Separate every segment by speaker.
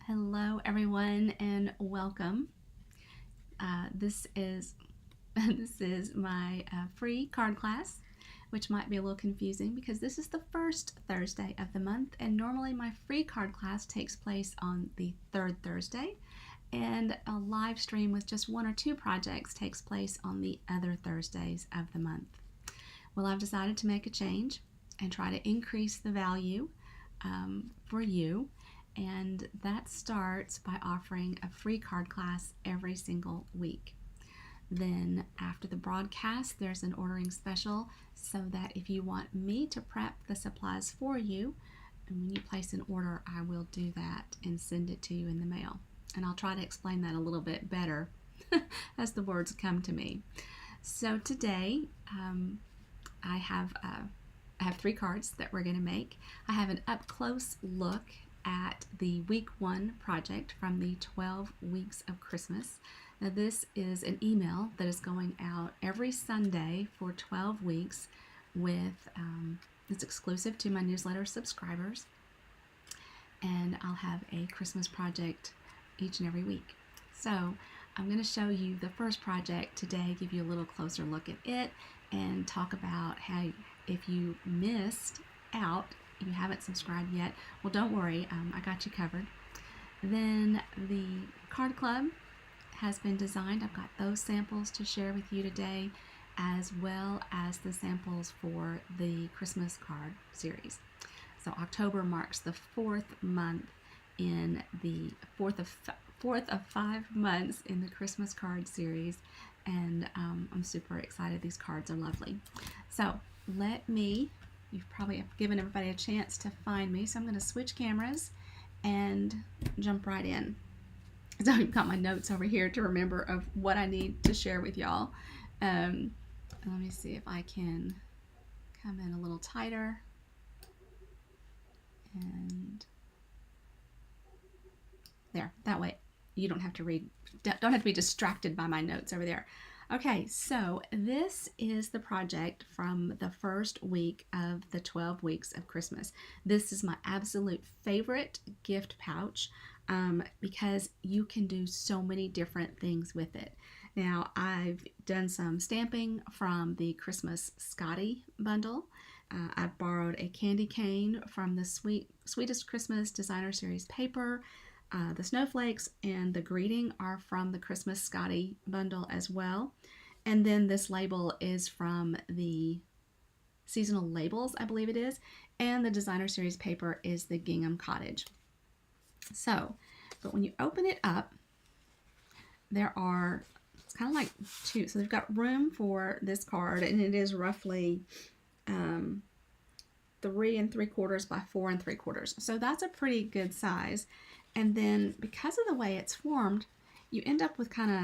Speaker 1: Hello everyone and welcome. This is this is my free card class, which might be a little confusing because this is the first Thursday of the month, and normally my free card class takes place on the third Thursday, and a live stream with just one or two projects takes place on the other Thursdays of the month. Well, I've decided to make a change and try to increase the value for you. And that starts by offering a free card class every single week. Then after the broadcast, there's an ordering special so that if you want me to prep the supplies for you, and when you place an order, I will do that and send it to you in the mail. And I'll try to explain that a little bit better as the words come to me. So today, I have three cards that we're going to make. I have an up-close look at the week 1 project from the 12 weeks of Christmas. Now this is an email that is going out every Sunday for 12 weeks with, it's exclusive to my newsletter subscribers, and I'll have a Christmas project each and every week. So I'm going to show you the first project today, give you a little closer look at it, and talk about how if you missed out, you haven't subscribed yet, well, don't worry, I got you covered. Then the card club has been designed. I've got those samples to share with you today, as well as the samples for the Christmas card series. So October marks the fourth month in the fourth of 5 months in the Christmas card series, and I'm super excited. These cards are lovely. So you've probably given everybody a chance to find me, so I'm going to switch cameras and jump right in. So I've got my notes over here to remember of what I need to share with y'all. Let me see if I can come in a little tighter. And there, that way you don't have to be distracted by my notes over there. Okay, so this is the project from the first week of the 12 weeks of Christmas. This is my absolute favorite gift pouch because you can do so many different things with it. Now, I've done some stamping from the Christmas Scotty bundle. I've borrowed a candy cane from the Sweetest Christmas Designer Series paper. The snowflakes and the greeting are from the Christmas Scotty bundle as well. And then this label is from the seasonal labels, I believe it is. And the Designer Series paper is the Gingham Cottage. So, but when you open it up, it's kind of like two. So they've got room for this card, and it is roughly 3 3/4 by 4 3/4. So that's a pretty good size. And then because of the way it's formed, you end up with kind of,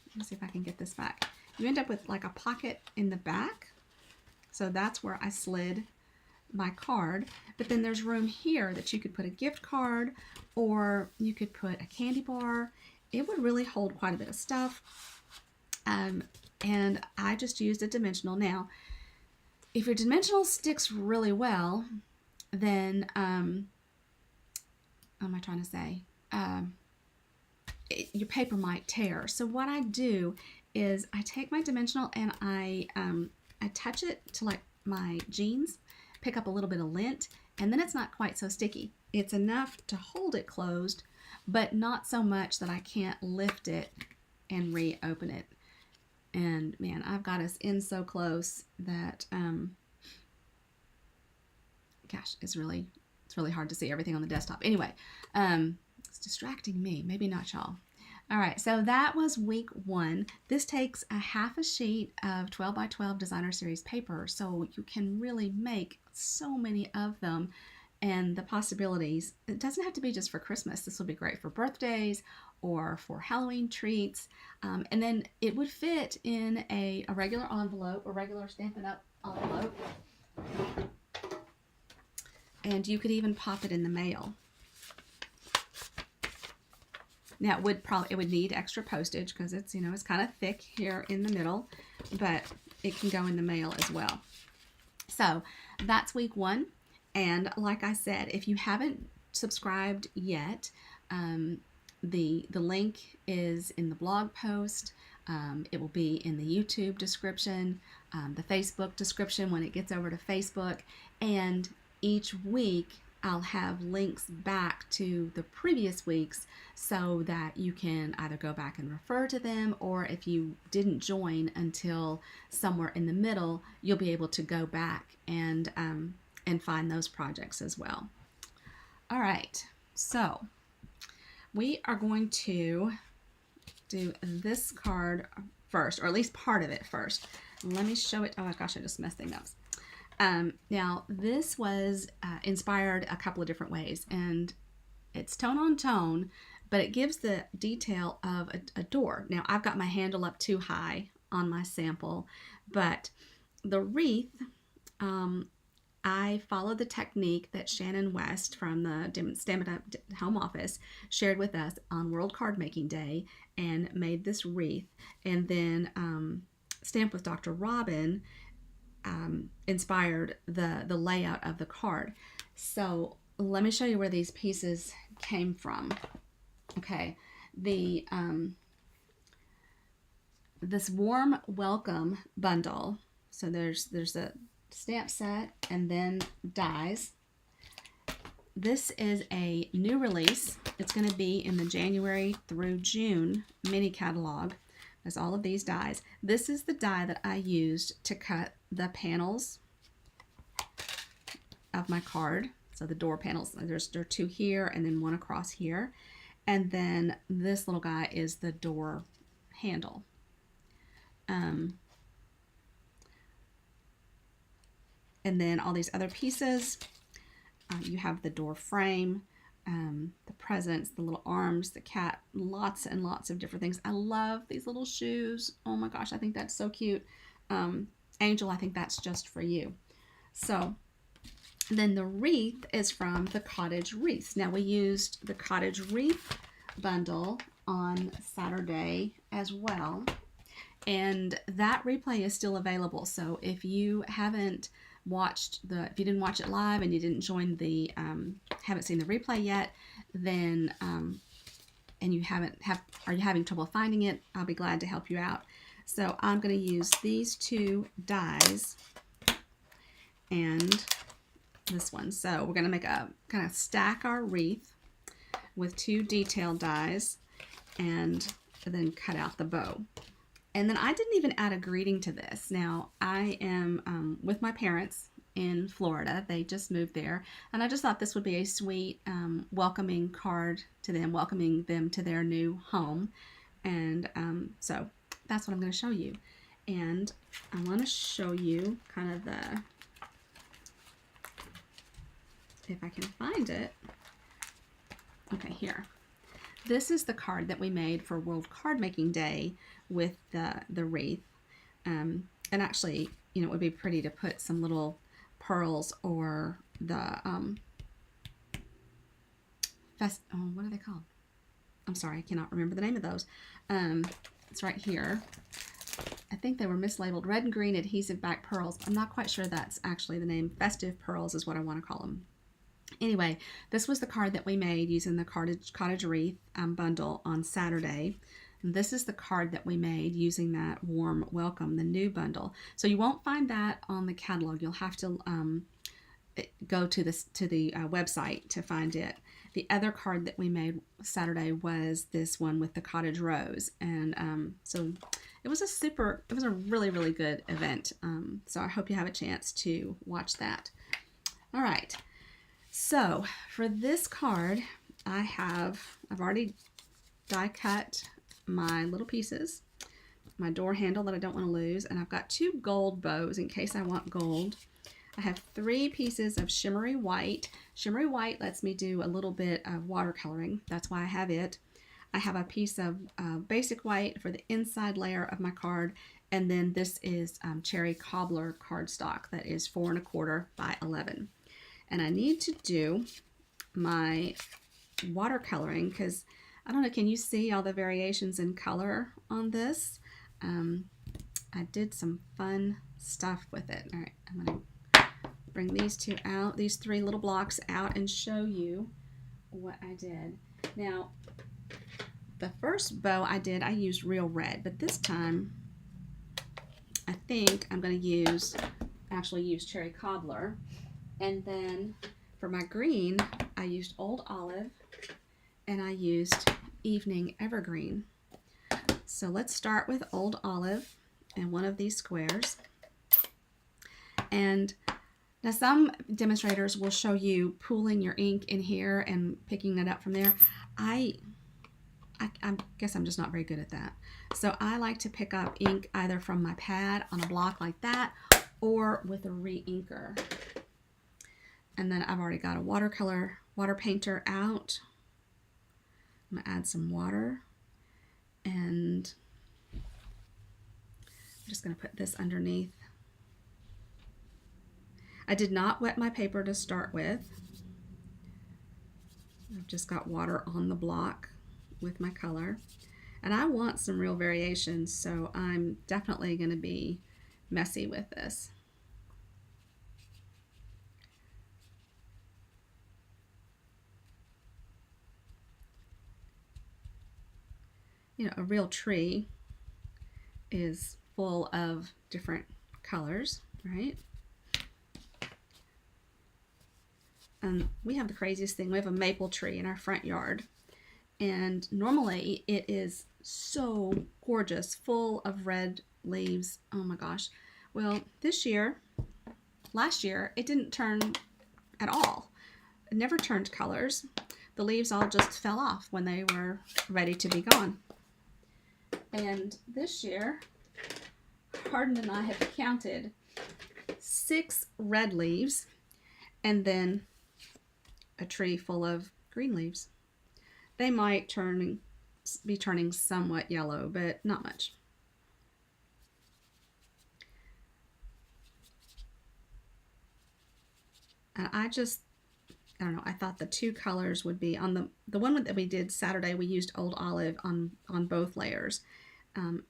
Speaker 1: let me see if I can get this back. You end up with like a pocket in the back. So that's where I slid my card. But then there's room here that you could put a gift card, or you could put a candy bar. It would really hold quite a bit of stuff. And I just used a dimensional. Now, if your dimensional sticks really well, then, what am I trying to say? Your paper might tear. So what I do is I take my dimensional and I attach it to like my jeans, pick up a little bit of lint, and then it's not quite so sticky. It's enough to hold it closed, but not so much that I can't lift it and reopen it. And man, I've got us in so close that, gosh, it's really hard to see everything on the desktop. Anyway, it's distracting me, maybe not y'all. All right, so that was week 1. This takes a half a sheet of 12 by 12 Designer Series paper, so you can really make so many of them, and the possibilities, it doesn't have to be just for Christmas. This will be great for birthdays or for Halloween treats, and then it would fit in a regular envelope, a regular Stampin' Up! Envelope, and you could even pop it in the mail. Now it would need extra postage because it's kind of thick here in the middle, but it can go in the mail as well. So that's week 1, and like I said, if you haven't subscribed yet, The link is in the blog post. It will be in the YouTube description, the Facebook description when it gets over to Facebook, and each week I'll have links back to the previous weeks so that you can either go back and refer to them, or if you didn't join until somewhere in the middle, you'll be able to go back and find those projects as well. All right, so we are going to do this card first, or at least part of it first. Let me show it. Oh my gosh, I just messed things up. Now, this was inspired a couple of different ways, and it's tone on tone, but it gives the detail of a door. Now, I've got my handle up too high on my sample, but the wreath, I followed the technique that Shannon West from the Stamp It Up home office shared with us on World Card Making Day and made this wreath. And then Stamp with Dr. Robin inspired the layout of the card. So let me show you where these pieces came from. Okay, this warm welcome bundle. So there's a stamp set and then dies. This is a new release. It's going to be in the January through June mini catalog. There's all of these dies. This is the die that I used to cut the panels of my card. So the door panels, there are two here and then one across here. And then this little guy is the door handle. And then all these other pieces. You have the door frame, the presents, the little arms, the cat, lots and lots of different things. I love these little shoes. Oh my gosh, I think that's so cute. Angel, I think that's just for you. So then the wreath is from the Cottage Wreaths. Now we used the Cottage Wreath bundle on Saturday as well. And that replay is still available. So if you haven't watched if you didn't watch it live and you didn't join the, haven't seen the replay yet, then, and you are you having trouble finding it, I'll be glad to help you out. So I'm going to use these two dies and this one. So we're going to make a kind of stack our wreath with two detail dies and then cut out the bow. And then I didn't even add a greeting to this. Now, I am with my parents in Florida. They just moved there. And I just thought this would be a sweet, welcoming card to them, welcoming them to their new home. And so that's what I'm going to show you. And I want to show you kind of if I can find it. Okay, here. This is the card that we made for World Card Making Day with the wreath. And actually, you know, it would be pretty to put some little pearls or the, what are they called? I'm sorry, I cannot remember the name of those. It's right here. I think they were mislabeled. Red and green adhesive back pearls. I'm not quite sure that's actually the name. Festive pearls is what I want to call them. Anyway, this was the card that we made using the Cottage Wreath bundle on Saturday. This is the card that we made using that warm welcome, the new bundle. So you won't find that on the catalog. You'll have to go to the website to find it. The other card that we made Saturday was this one with the cottage rose, and so it was a really, really good event. So I hope you have a chance to watch that. All right. So for this card, I've already die cut my little pieces, my door handle that I don't want to lose, and I've got two gold bows in case I want gold. I have 3 pieces of shimmery white. Shimmery white lets me do a little bit of watercoloring. That's why I have it. I have a piece of basic white for the inside layer of my card, and then this is cherry cobbler cardstock that is 4 1/4 by 11. And I need to do my watercoloring because, I don't know, can you see all the variations in color on this? I did some fun stuff with it. All right, I'm going to bring these 2 out, these 3 little blocks out, and show you what I did. Now, the first bow I did, I used real red, but this time I think I'm going to actually use cherry cobbler. And then for my green, I used old olive and I used evening evergreen. So let's start with old olive and one of these squares. And now some demonstrators will show you pooling your ink in here and picking it up from there. I guess I'm just not very good at that. So I like to pick up ink either from my pad on a block like that or with a re-inker. And then I've already got a water painter out. I'm going to add some water, and I'm just going to put this underneath. I did not wet my paper to start with. I've just got water on the block with my color. And I want some real variations, so I'm definitely going to be messy with this. You know, a real tree is full of different colors, right? And we have the craziest thing. We have a maple tree in our front yard. And normally it is so gorgeous, full of red leaves. Oh my gosh. Well, last year, it didn't turn at all. It never turned colors. The leaves all just fell off when they were ready to be gone. And this year, Hardin and I have counted 6 red leaves and then a tree full of green leaves. They might be turning somewhat yellow, but not much. And I don't know, I thought the 2 colors would be on the one that we did Saturday. We used old olive on both layers.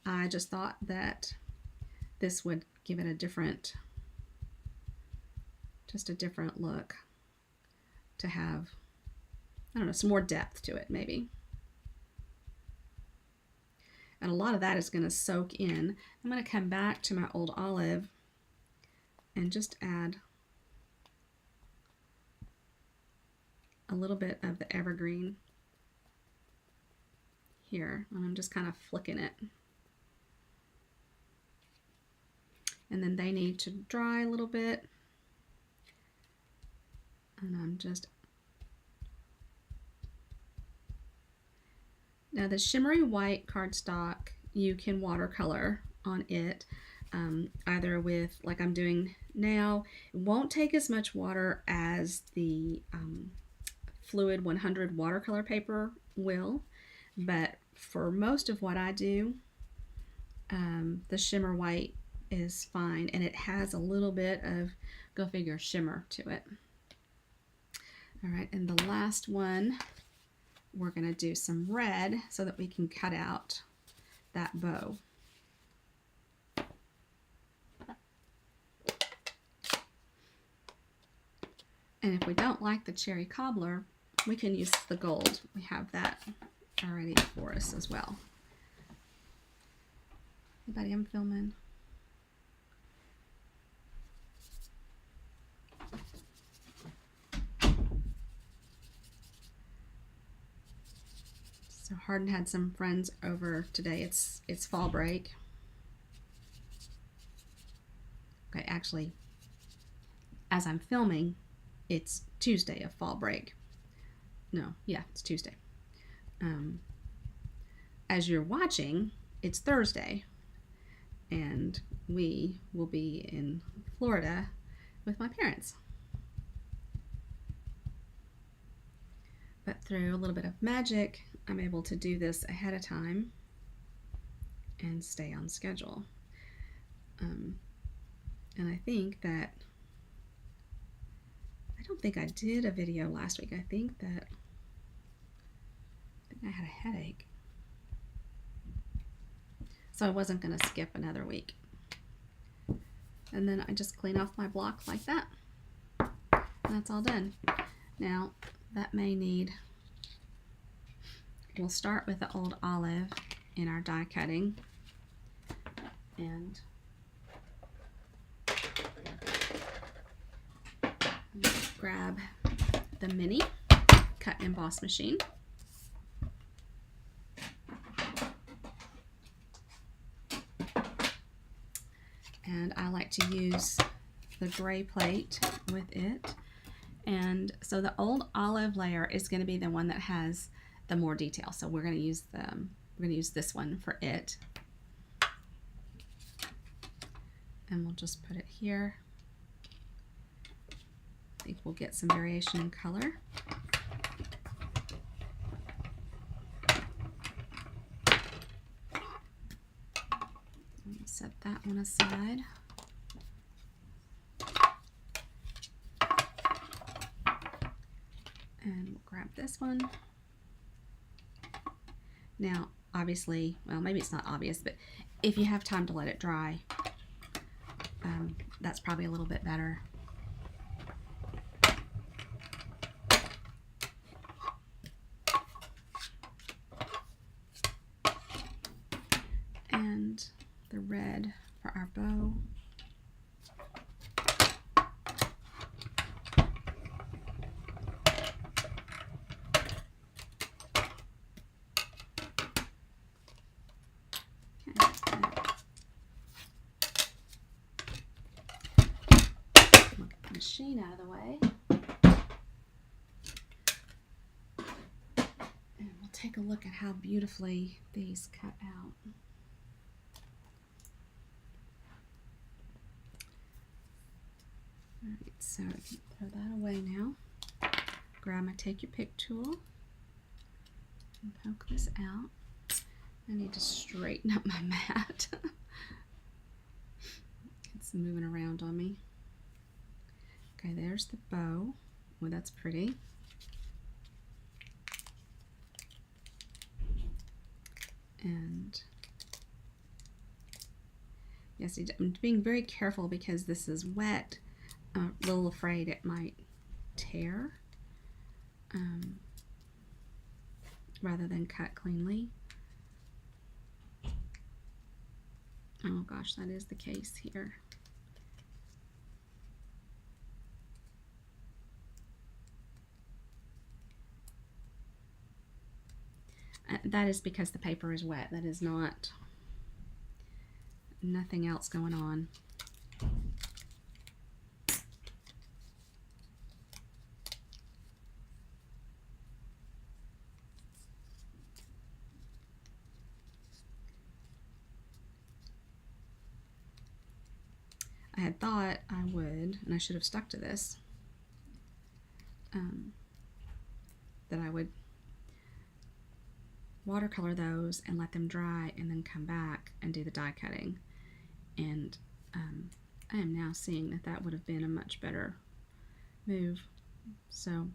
Speaker 1: I just thought that this would give it a different look, to have, I don't know, some more depth to it maybe. And a lot of that is going to soak in. I'm going to come back to my old olive and just add a little bit of the evergreen here, and I'm just kind of flicking it. And then they need to dry a little bit. And I'm just... Now the shimmery white cardstock, you can watercolor on it, either with, like I'm doing now. It won't take as much water as the Fluid 100 watercolor paper will, but for most of what I do, the shimmer white is fine, and it has a little bit of, go figure, shimmer to it. All right, and the last one, we're going to do some red so that we can cut out that bow. And if we don't like the cherry cobbler, we can use the gold. We have that already for us as well. Anybody, I'm filming. So Hardin had some friends over today. It's fall break. Okay, actually, as I'm filming, it's Tuesday of fall break. No, yeah, it's Tuesday. As you're watching, it's Thursday, and we will be in Florida with my parents. But through a little bit of magic, I'm able to do this ahead of time and stay on schedule. And I think that, I don't think I did a video last week. I think I had a headache. So I wasn't going to skip another week. And then I just clean off my block like that. And that's all done. Now, that may need we'll start with the old olive in our die cutting, and grab the mini cut and emboss machine. And I like to use the gray plate with it. And so the old olive layer is going to be the one that has the more detail. So we're going to use this one for it. And we'll just put it here. I think we'll get some variation in color. Set that one aside. And we'll grab this one. Now, obviously, well, maybe it's not obvious, but if you have time to let it dry, that's probably a little bit better. And the red for our bow. Machine out of the way, and we'll take a look at how beautifully these cut out. Alright, so throw that away now. Grab my take your pick tool and poke this out. I need to straighten up my mat. It's moving around on me. Okay, there's the bow. Well, that's pretty. And yes, I'm being very careful because this is wet. I'm a little afraid it might tear rather than cut cleanly. Oh gosh, that is the case here. That is because the paper is wet. That is not nothing else going on. I had thought I would, and I should have stuck to this, that I would watercolor those and let them dry and then come back and do the die cutting. And I am now seeing that that would have been a much better move. So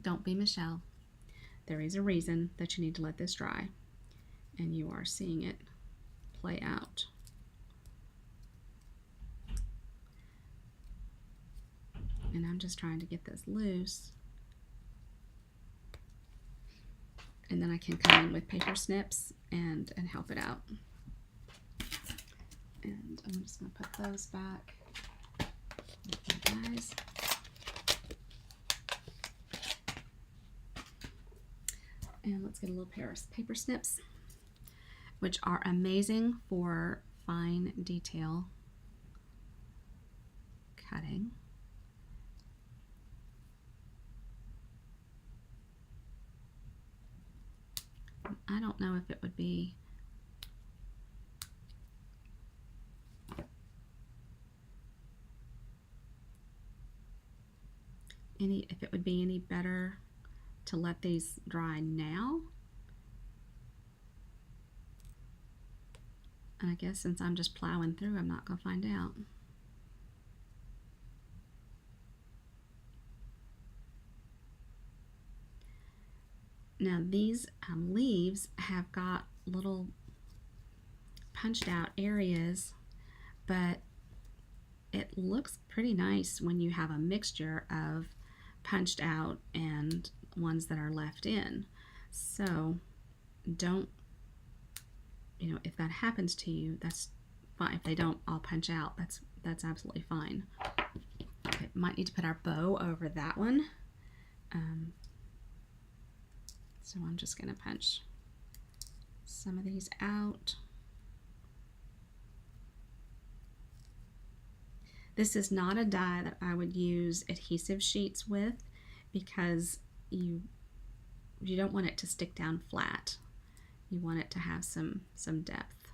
Speaker 1: don't be Michelle. There is a reason that you need to let this dry, and you are seeing it play out. And I'm just trying to get this loose. And then I can come in with paper snips and help it out. And I'm just going to put those back with my guys. And let's get a little pair of paper snips, which are amazing for fine detail cutting. I don't know if it would be any better to let these dry now. And I guess since I'm just plowing through, I'm not going to find out. Now these leaves have got little punched out areas, but it looks pretty nice when you have a mixture of punched out and ones that are left in. So don't, if that happens to you, that's fine. If they don't, I'll punch out. That's absolutely fine. Okay, might need to put our bow over that one. So I'm just going to punch some of these out. This is not a die that I would use adhesive sheets with because you don't want it to stick down flat. You want it to have some depth.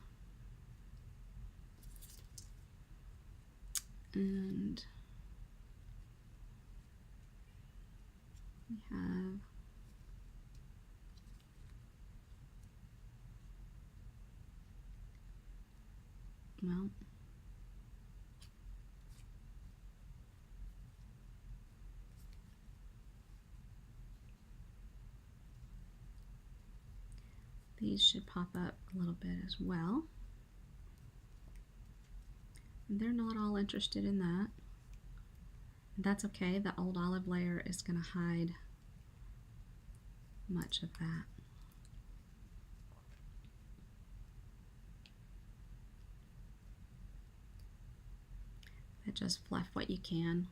Speaker 1: And we have these should pop up a little bit as well. And they're not all interested in that. That's okay. The old olive layer is going to hide much of that. But just fluff what you can.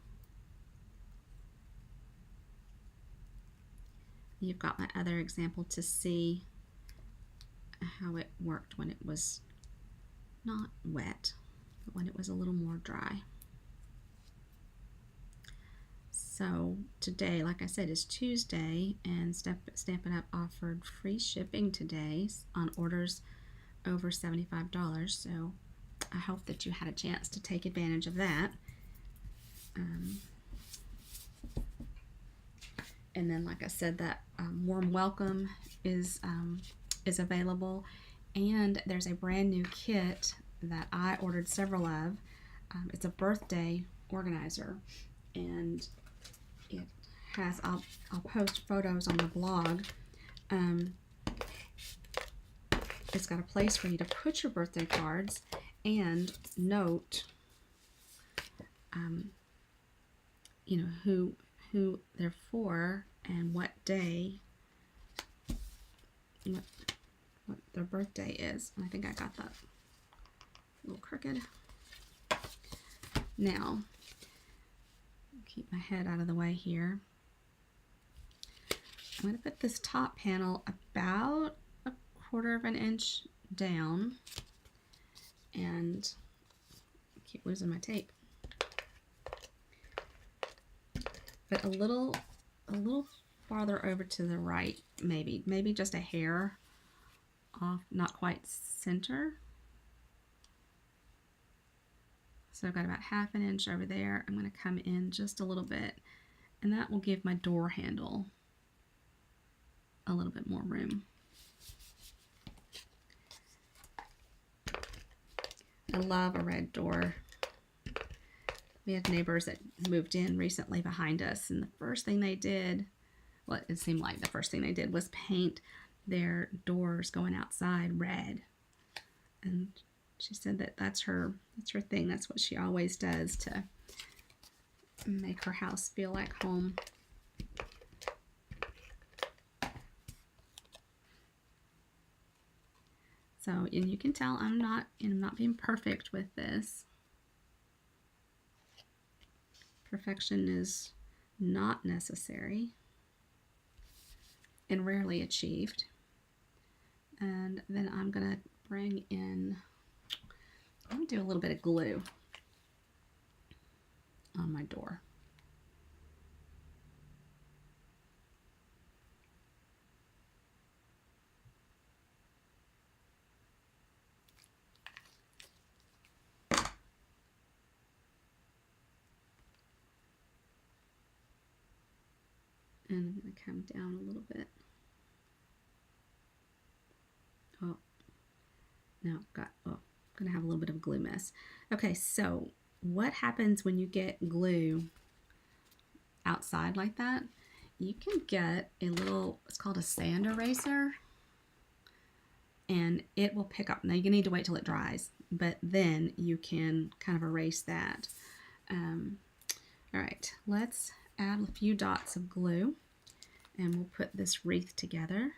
Speaker 1: You've got my other example to see how it worked when it was not wet, but when it was a little more dry. So today, like I said, is Tuesday, and Stampin' Up! Offered free shipping today on orders over $75. So I hope that you had a chance to take advantage of that. And then, like I said, that warm welcome is available, and there's a brand new kit that I ordered several of. It's a birthday organizer, and it has, I'll post photos on the blog. It's got a place for you to put your birthday cards and note, who they're for and what day, what their birthday is. And I think I got that a little crooked. Now, keep my head out of the way here. I'm going to put this top panel about 1/4 of an inch down, and I keep losing my tape. But a little farther over to the right, maybe just a hair off, not quite center. So I've got about 1/2 inch over there. I'm going to come in just a little bit, and that will give my door handle a little bit more room. I love a red door. We had neighbors that moved in recently behind us, and the first thing they did, well, it seemed like the first thing they did was paint their doors going outside red. And she said that that's her thing. That's what she always does to make her house feel like home. So, and you can tell I'm not being perfect with this. Perfection is not necessary and rarely achieved. And then I'm going to bring in, I'm going to do a little bit of glue on my door. And I'm going to come down a little bit. Oh, now I'm going to have a little bit of glue mess. Okay, so what happens when you get glue outside like that? You can get a little, it's called a sand eraser, and it will pick up. Now you need to wait till it dries, but then you can kind of erase that. All right, let's add a few dots of glue, and we'll put this wreath together.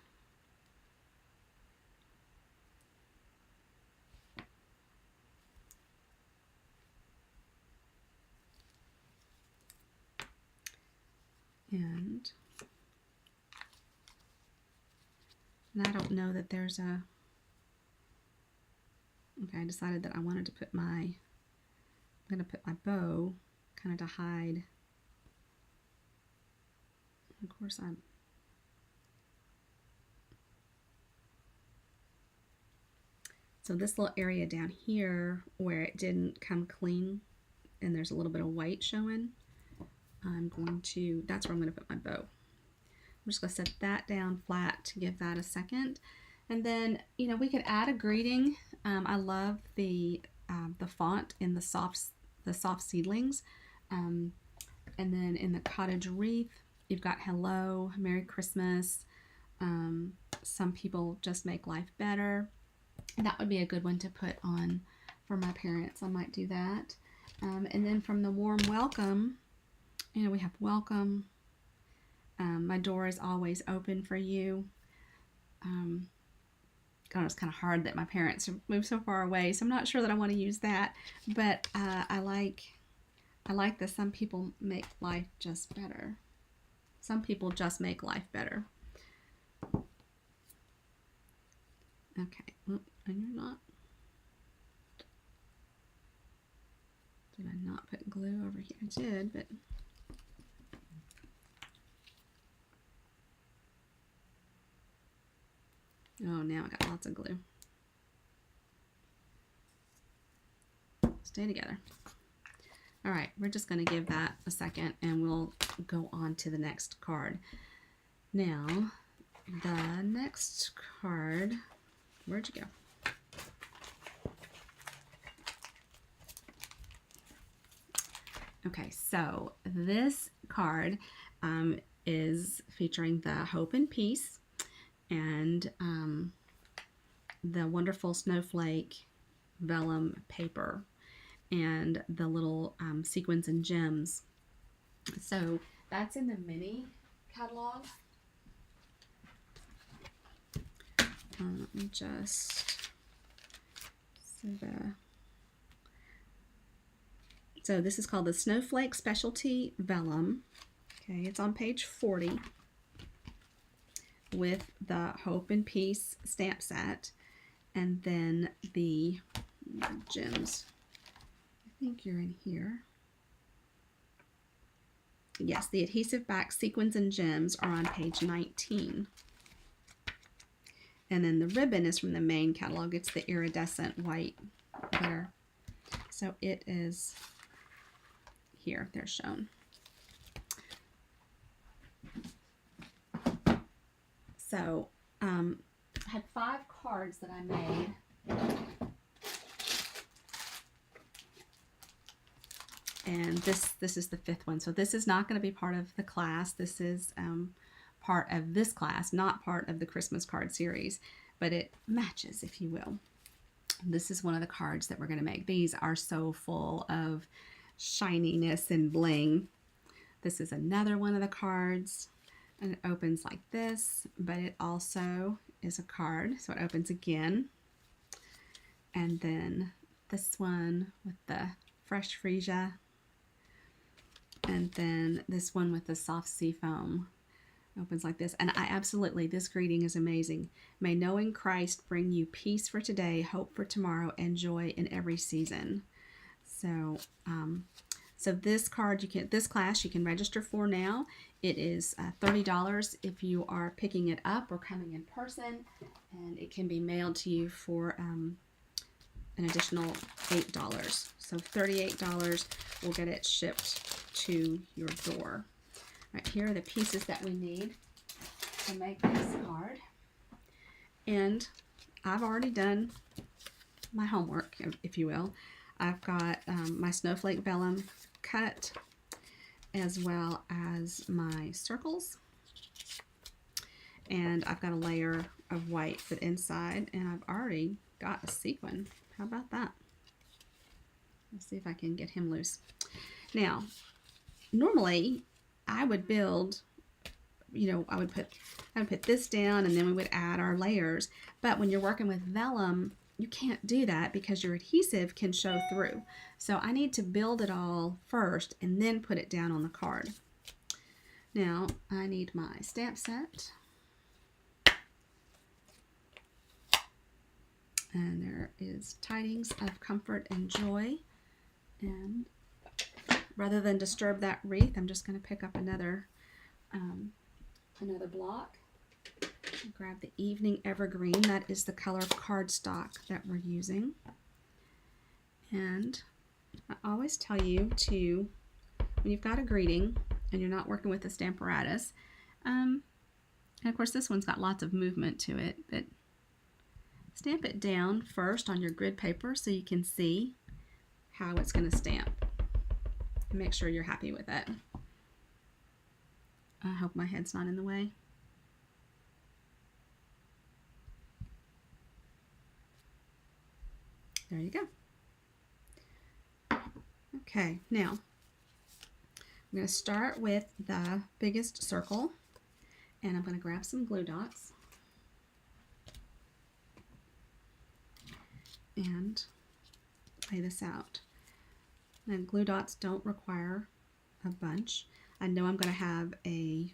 Speaker 1: And I don't know that there's a, okay, I decided that I wanted to put I'm going to put my bow kind of to hide. Of course, so this little area down here where it didn't come clean and there's a little bit of white showing, that's where I'm going to put my bow. I'm just going to set that down flat to give that a second. And then, we could add a greeting. I love the font in the soft seedlings. And then in the cottage wreath, you've got hello, Merry Christmas. Some people just make life better. That would be a good one to put on for my parents. I might do that. And then from the warm welcome, we have welcome. My door is always open for you. God, it's kind of hard that my parents have moved so far away, so I'm not sure that I want to use that. But I like that some people make life just better. Some people just make life better. Okay, and you're not. Did I not put glue over here? I did, but. Oh, now I got lots of glue. Stay together. All right, we're just going to give that a second and we'll go on to the next card. Now, the next card, where'd you go? Okay, so this card is featuring the Hope and Peace and the wonderful snowflake vellum paper and the little sequins and gems. So that's in the mini catalog. Let me just so this is called the Snowflake Specialty Vellum. Okay, it's on page 40 with the Hope and Peace stamp set, and then the gems. I think you're in here. Yes, the adhesive back sequins and gems are on page 19. And then the ribbon is from the main catalog. It's the iridescent white glitter. So it is here, they're shown. So I had 5 cards that I made. And this is the 5th one. So this is not going to be part of the class. This is part of this class, not part of the Christmas card series, but it matches, if you will. This is one of the cards that we're going to make. These are so full of shininess and bling. This is another one of the cards, and it opens like this, but it also is a card, so it opens again. And then this one with the fresh freesia, and then this one with the soft sea foam opens like this. And this greeting is amazing. May knowing Christ bring you peace for today, hope for tomorrow, and joy in every season. So so this card, this class you can register for now. It is $30 if you are picking it up or coming in person, and it can be mailed to you for an additional $8. So $38 will get it shipped to your door. Right, here are the pieces that we need to make this card. And I've already done my homework, if you will. I've got my snowflake vellum cut, as well as my circles. And I've got a layer of white for the inside, and I've already got a sequin. How about that? Let's see if I can get him loose. Now, normally I would build, I would put this down and then we would add our layers. But when you're working with vellum, you can't do that because your adhesive can show through. So I need to build it all first and then put it down on the card. Now I need my stamp set. And there is Tidings of Comfort and Joy. And rather than disturb that wreath, I'm just going to pick up another block. Grab the Evening Evergreen. That is the color of cardstock that we're using. And I always tell you to, when you've got a greeting and you're not working with a Stamparatus, and of course this one's got lots of movement to it, but stamp it down first on your grid paper so you can see how it's going to stamp. Make sure you're happy with it. I hope my head's not in the way. There you go. Okay, now I'm going to start with the biggest circle, and I'm going to grab some glue dots and lay this out. And glue dots don't require a bunch. I know I'm going to have a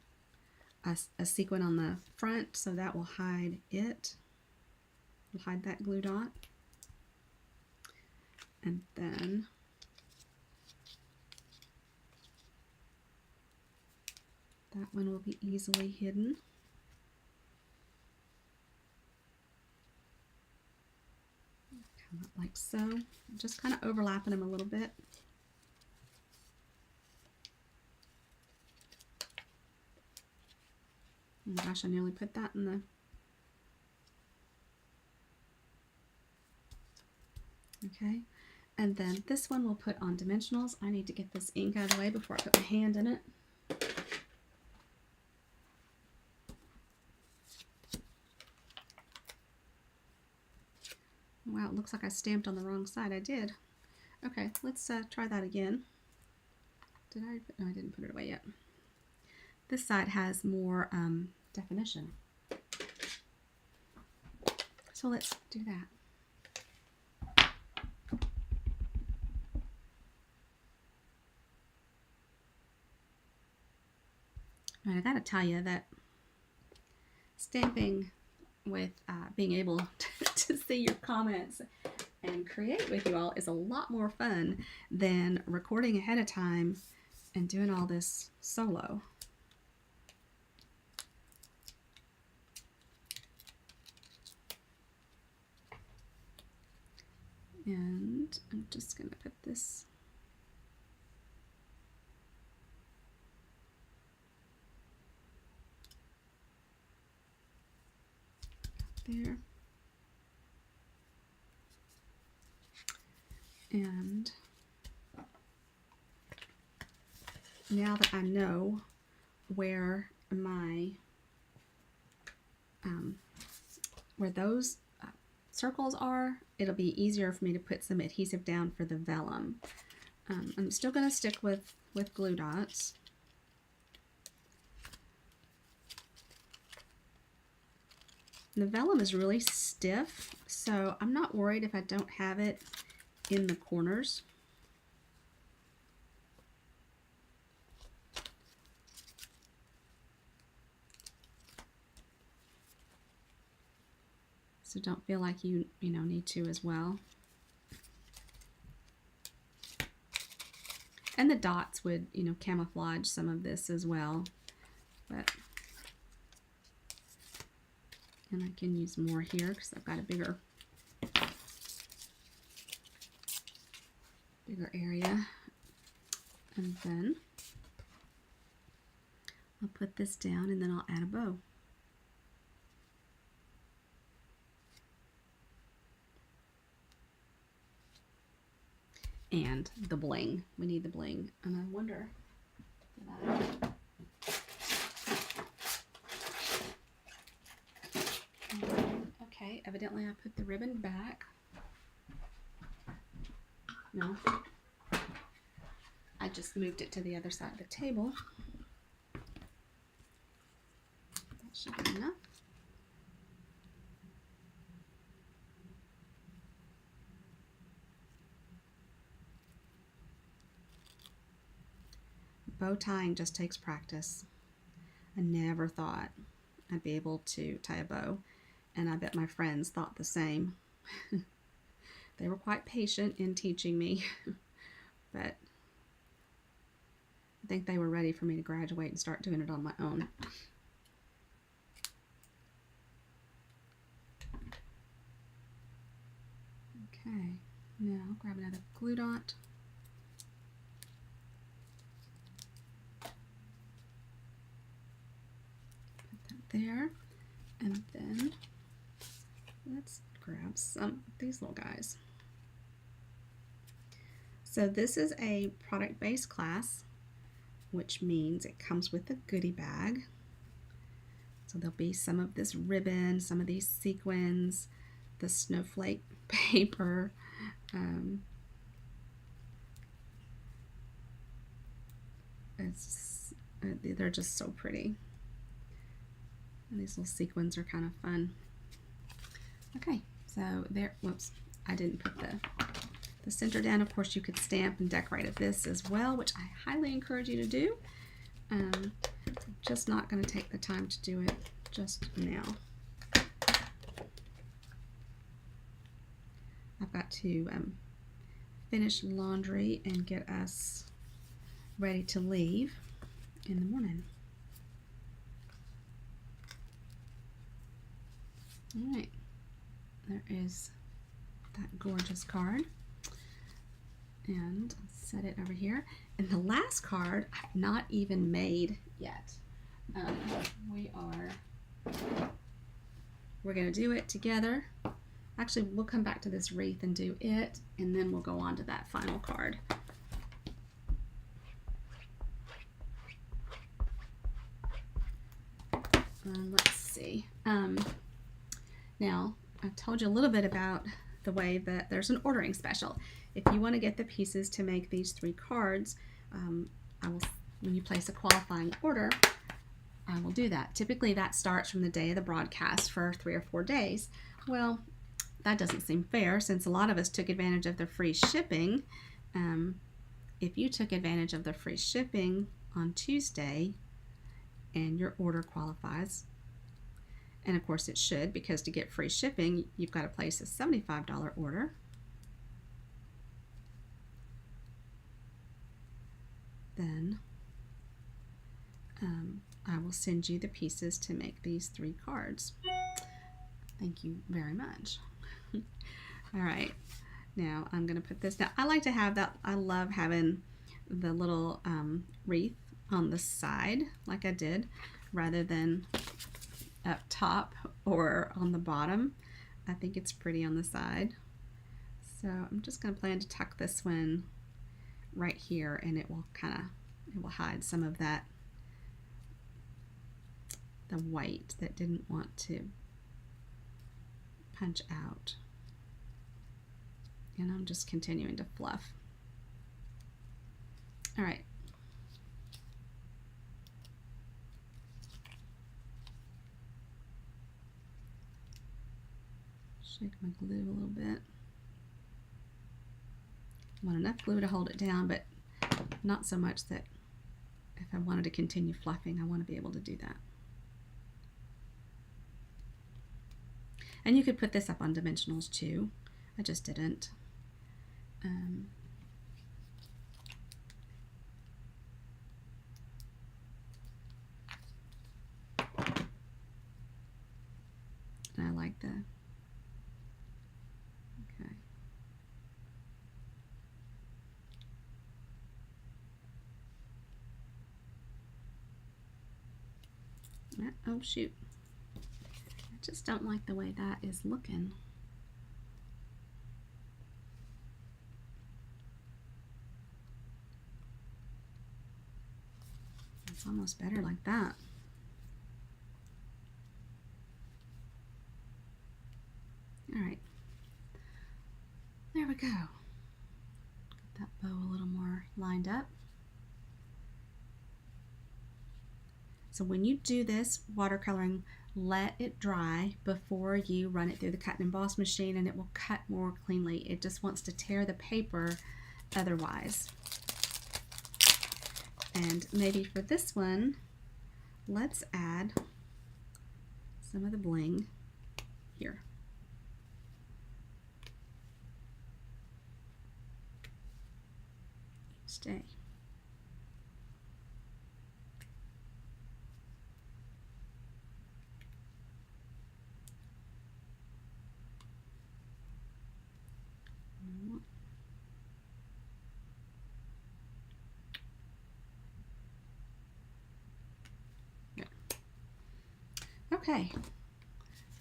Speaker 1: sequin on the front, so that will hide it. We'll hide that glue dot. And then that one will be easily hidden. Come up like so. Just kind of overlapping them a little bit. Oh my gosh, I nearly put that in the... Okay, and then this one we'll put on dimensionals. I need to get this ink out of the way before I put my hand in it. Wow, it looks like I stamped on the wrong side. I did. Okay, let's try that again. Did I? No, I didn't put it away yet. This side has more definition. So let's do that. All right, I gotta tell you that stamping with being able to see your comments and create with you all is a lot more fun than recording ahead of time and doing all this solo. And I'm just going to put this there. And now that I know where my where those circles are, it'll be easier for me to put some adhesive down for the vellum. I'm still going to stick with glue dots. The vellum is really stiff, so I'm not worried if I don't have it in the corners. So don't feel like you need to as well. And the dots would, camouflage some of this as well. But, and I can use more here because I've got a bigger area. And then I'll put this down and then I'll add a bow. And the bling. We need the bling. And I wonder, okay, evidently I put the ribbon back. No, I just moved it to the other side of the table. That should be enough. Bow tying just takes practice. I never thought I'd be able to tie a bow, and I bet my friends thought the same. They were quite patient in teaching me, but I think they were ready for me to graduate and start doing it on my own. Okay, now grab another glue dot. Put that there, and then let's grab some of these little guys. So this is a product-based class, which means it comes with a goodie bag. So there'll be some of this ribbon, some of these sequins, the snowflake paper, they're just so pretty. And these little sequins are kind of fun. Okay, so there, whoops, I didn't put the center down. Of course, you could stamp and decorate this as well, which I highly encourage you to do. I'm just not going to take the time to do it just now. I've got to finish laundry and get us ready to leave in the morning. All right, there is that gorgeous card. And I'll set it over here. And the last card I've not even made yet. We're going to do it together. Actually, we'll come back to this wreath and do it, and then we'll go on to that final card. Let's see. Now, I've told you a little bit about the way that there's an ordering special. If you want to get the pieces to make these 3 cards, when you place a qualifying order, I will do that. Typically that starts from the day of the broadcast for 3 or 4 days. Well, that doesn't seem fair since a lot of us took advantage of the free shipping. If you took advantage of the free shipping on Tuesday and your order qualifies, and of course it should, because to get free shipping, you've got to place a $75 order. Then I will send you the pieces to make these 3 cards. Thank you very much. All right, now I'm going to put this down. I like to have that. I love having the little wreath on the side like I did, rather than up top or on the bottom. I think it's pretty on the side. So I'm just going to plan to tuck this one right here, and it will hide some of that, the white that didn't want to punch out. And I'm just continuing to fluff. All right. Shake my glue a little bit. I want enough glue to hold it down, but not so much that if I wanted to continue fluffing, I want to be able to do that. And you could put this up on dimensionals too. I just didn't. And I like the, okay. Oh shoot. I just don't like the way that is looking. It's almost better like that. All right, there we go. Get that bow a little more lined up. So when you do this watercoloring, let it dry before you run it through the cut and emboss machine, and it will cut more cleanly. It just wants to tear the paper otherwise. And maybe for this one, let's add some of the bling here. Stay. Okay,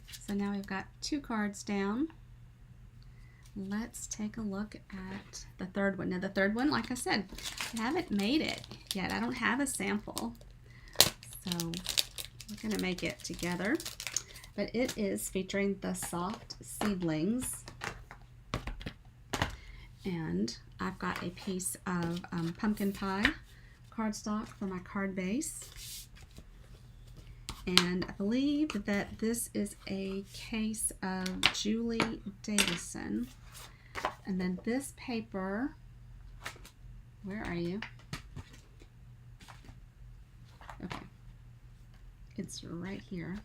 Speaker 1: so now we've got 2 cards down. Let's take a look at the third one. Now the third one, like I said, I haven't made it yet. I don't have a sample, so we're going to make it together. But it is featuring the soft seedlings, and I've got a piece of pumpkin pie cardstock for my card base. And I believe that this is a case of Julie Davison. And then this paper, where are you? Okay, it's right here.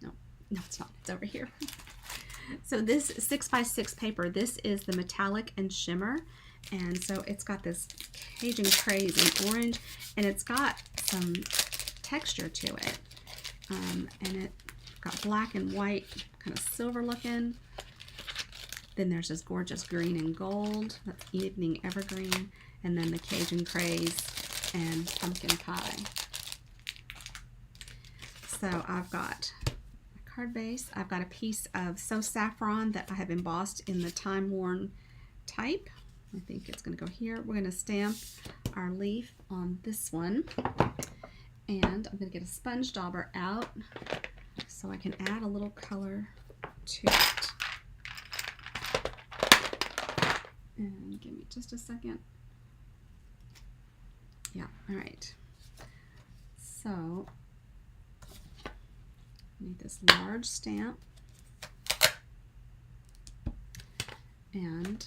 Speaker 1: No, it's not, it's over here. So this 6x6 paper, this is the metallic and shimmer. And so it's got this Cajun Craze in orange, and it's got some texture to it. And it got black and white, kind of silver looking. Then there's this gorgeous green and gold, that's Evening Evergreen, and then the Cajun Craze and pumpkin pie. So I've got a card base. I've got a piece of So Saffron that I have embossed in the Time Worn type. I think it's going to go here. We're going to stamp our leaf on this one, and I'm going to get a sponge dauber out so I can add a little color to it. And give me just a second. Yeah, all right. So I need this large stamp, and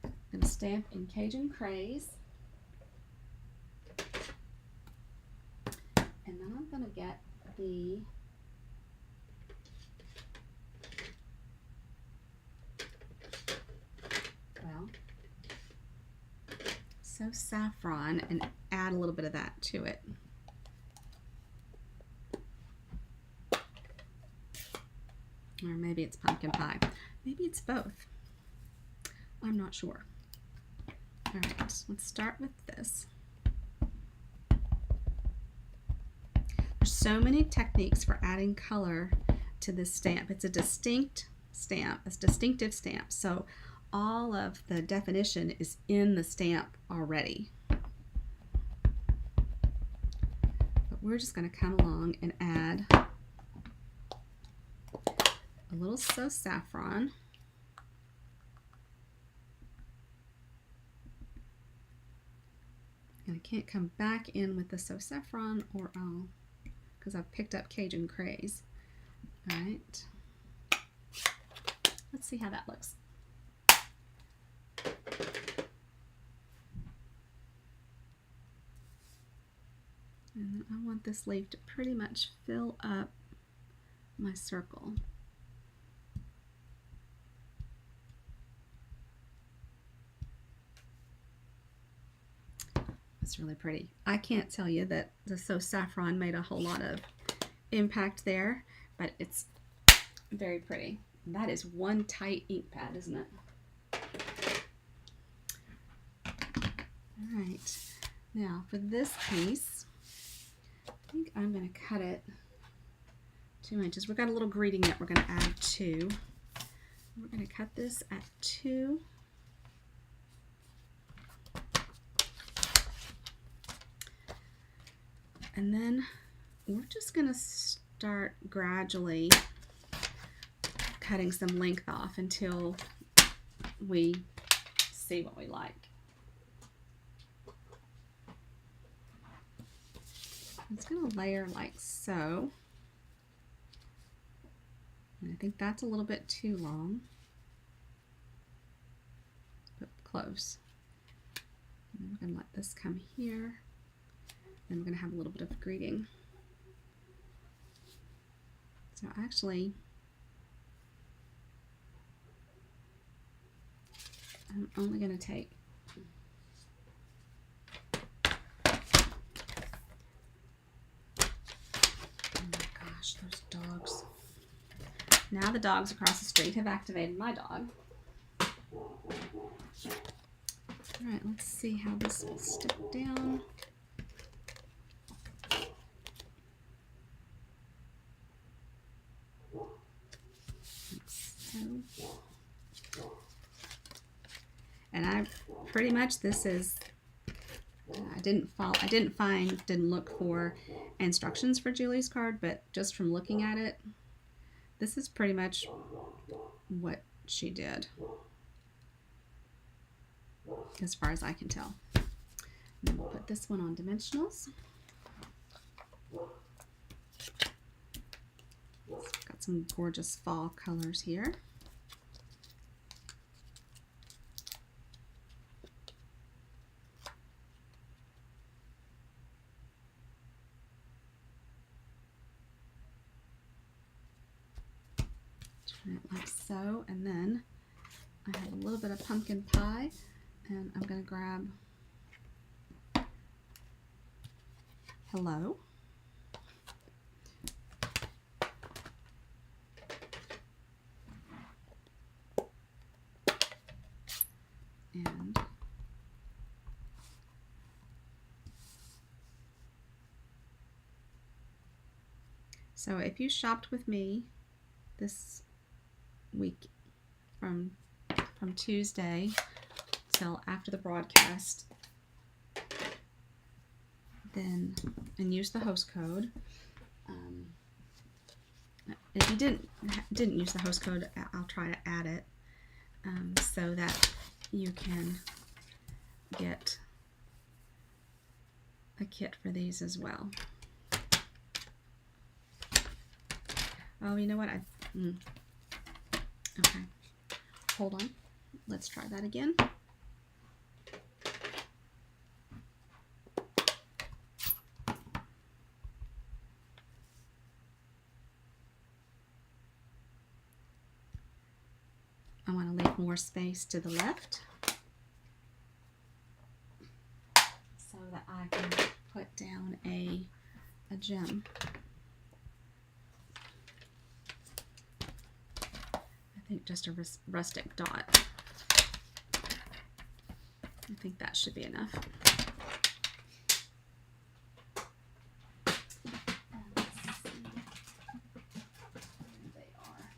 Speaker 1: I'm going to stamp in Cajun Craze, and then I'm going to get the So Saffron and add a little bit of that to it. Or maybe it's pumpkin pie. Maybe it's both. I'm not sure. All right, let's start with this. There's so many techniques for adding color to this stamp. It's a distinct stamp, a distinctive stamp. So all of the definition is in the stamp already. But we're just going to come along and add a little So Saffron. And I can't come back in with the So Saffron or because I've picked up Cajun Craze. All right. Let's see how that looks. And I want this leaf to pretty much fill up my circle. It's really pretty. I can't tell you that the So Saffron made a whole lot of impact there, but it's very pretty. And that is one tight ink pad, isn't it? All right. Now for this piece, I think I'm going to cut it 2 inches. We've got a little greeting that we're going to add to. We're going to cut this at 2. And then we're just going to start gradually cutting some length off until we see what we like. I'm just going to layer like so. And I think that's a little bit too long, but close. And we're going to let this come here. And we're going to have a little bit of greeting. So actually, I'm only going to take those dogs. Now the dogs across the street have activated my dog. Alright, let's see how this will stick down. So. And I pretty much, this is, I didn't look for instructions for Julie's card, but just from looking at it, this is pretty much what she did, as far as I can tell. And then we'll put this one on dimensionals. Got some gorgeous fall colors here. It like so, and then I have a little bit of pumpkin pie, and I'm going to grab hello, and so if you shopped with me this week from Tuesday till after the broadcast, then and use the host code. If you didn't use the host code, I'll try to add it so that you can get a kit for these as well. Oh, you know what? Okay, hold on. Let's try that again. I want to leave more space to the left so that I can put down a gem. I think just a rustic dot. I think that should be enough. Let's see. There they are.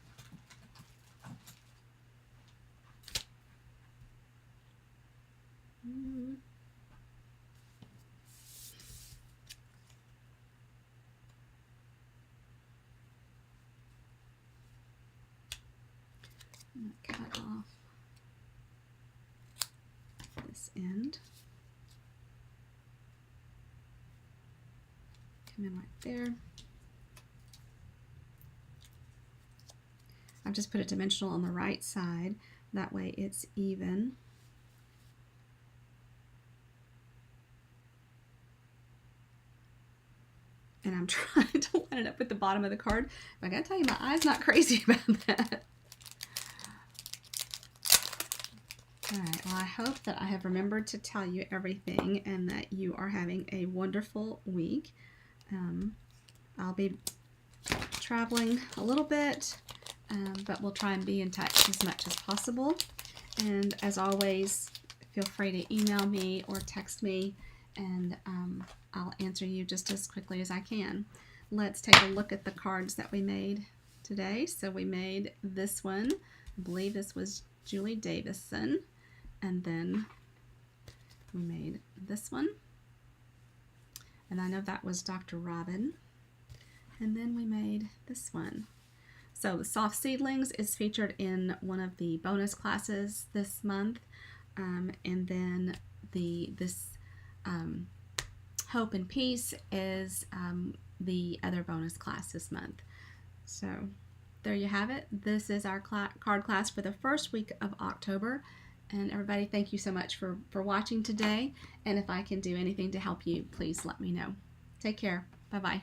Speaker 1: I'm going to cut off this end. Come in right there. I've just put a dimensional on the right side. That way it's even. And I'm trying to line it up with the bottom of the card. But I gotta tell you, my eye's not crazy about that. Alright, well, I hope that I have remembered to tell you everything and that you are having a wonderful week. I'll be traveling a little bit, but we'll try and be in touch as much as possible. And as always, feel free to email me or text me, and I'll answer you just as quickly as I can. Let's take a look at the cards that we made today. So we made this one. I believe this was Julie Davison. And then we made this one. And I know that was Dr. Robin. And then we made this one. So the Soft Seedlings is featured in one of the bonus classes this month. And then this Hope and Peace is the other bonus class this month. So there you have it. This is our card class for the first week of October. And everybody, thank you so much for watching today. And if I can do anything to help you, please let me know. Take care. Bye-bye.